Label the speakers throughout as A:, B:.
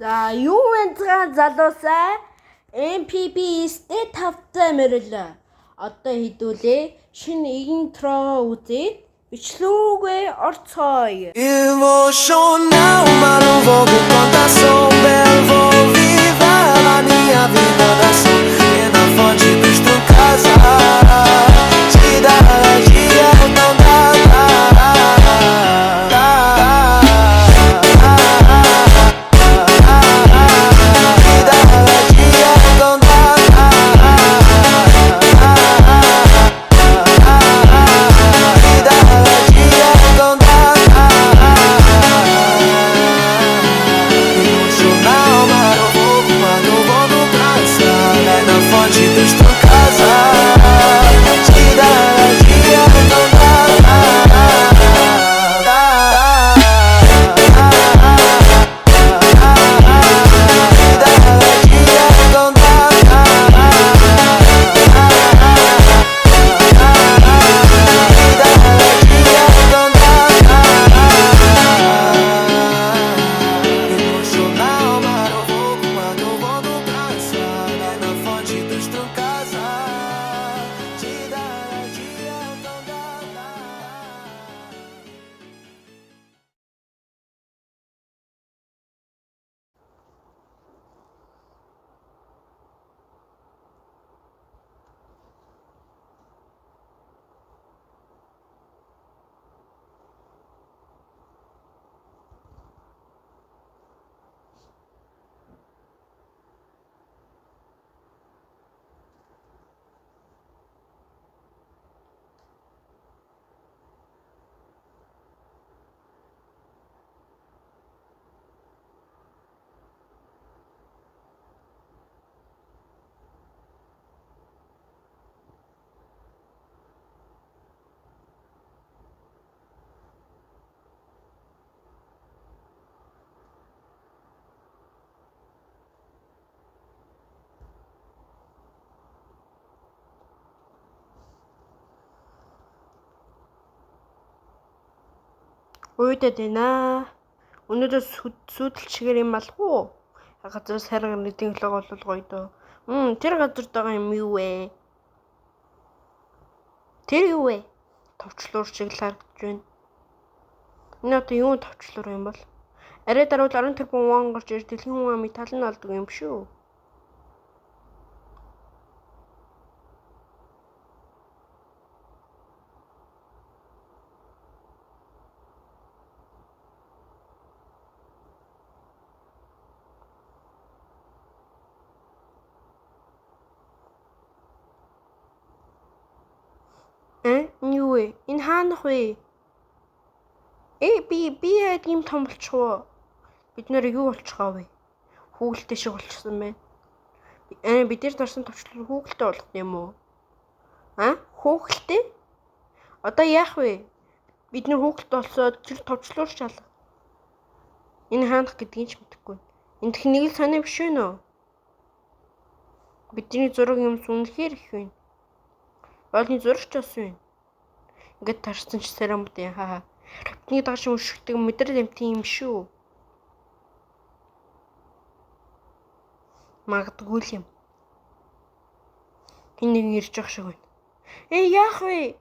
A: За юу вэ залуусаа MPB сте тавтай мэрлээ. Одоо хідүүлээ шинэ интро үзээд бичлүүгээ орцгоё.
B: Emocional, mas não vou com contação. Belo, vou viver a minha vida da ação. E na fonte dos tu casa, te dá dia, não dá.
A: Уйдад байна. Өнөөдөр сүйдэлчгэр юм болов уу? Газраас харин нэгэн лог бол гоё доо. Тэр газар байгаа юм юу вэ? Тэр юу вэ? Товчлуур шиг л харагдж байна. Энэ одоо юу товчлуур юм бол? Арай даруул 10 тэрбум вон гарч ир дэлхийн хүн амыг талан алдаг юм шүү. Юу вэ? Энэ хаанах вэ? Би яад юм том болчихвоо. Бид нэр юу болчихоо вэ? Хүүгэлтэй шиг болчихсон байна. Бид нар дарсан товчлуур хүүгэлтэй болох юм уу? Хүүгэлтэй? Одоо яах вэ? Бид нэр хүүгэлтэй болсоод тэр товчлуур шалга. Энэ хаанах гэдгийг ч мэдэхгүй. Энд их нэг л санаа биш вэ нөө? Бидний зураг юмс үнэхээр их байна. Олны зурагч бас байна. Ингээд тарсан ч сарамд яа. Бидний дагш өшгдөг мэдрэл амтын юм шүү. Магадгүй юм. Хин нэг ирж явах шиг байна. Яах вэ?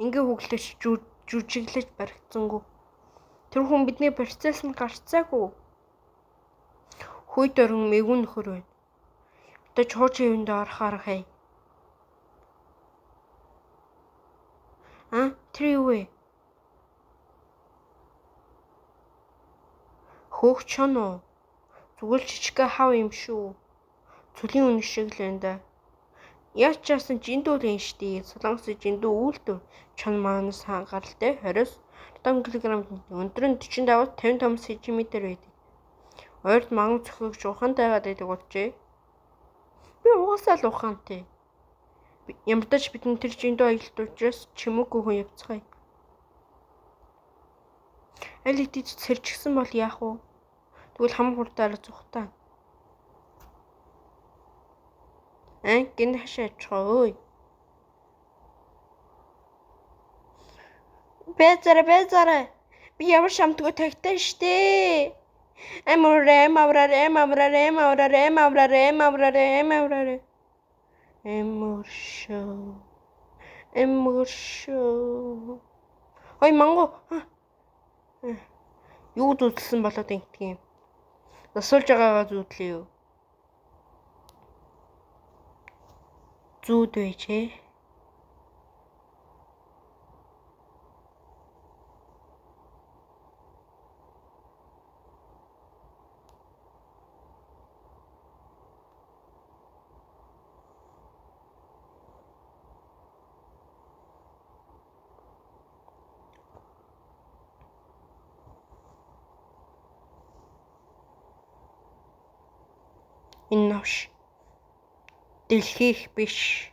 A: Ингээ хөглөж жүжиглэж баригдсангүй. Тэр хүн бидний процесс нь гарцаагүй. Хүйд орон мэгүн нөхөр байна. Одоо чуучин юунд орохоор хай. Тэр юу вэ? Хөөх чон уу? Зүгэл жижиг хав юм шүү. Цөлийн үнэ шиг л байна да. Яаж ч яасан жиндүүл юм штий. Солонгосын жиндүү үйлдвэр чон маанаас хангаралтай 25 кг өндөр нь 45-55 см байдаг. Ойрд манган цохиг ухаантай байдаг болжээ. Би угаасаа л ухаантай. Ямар ч бидний тэр жиндүү аялалт учраас чимээгүй хүн явцгаая. Аль хэдийн сэржигсэн бол яах вэ? Тэгвэл хам хурдаар зүхтаа. Гин хашаачихаа өөй. Бэзараа. Би ямар шамтгүй тагтай штэ. Эмураа. Эмуршөө. Ой мангу. Юу зүтэлсэн болоод ингэдэг юм. Засуулж байгаагаа зүтлээ юу? Зүуд байж ээ. Энэ навш. Дэлхийх биш.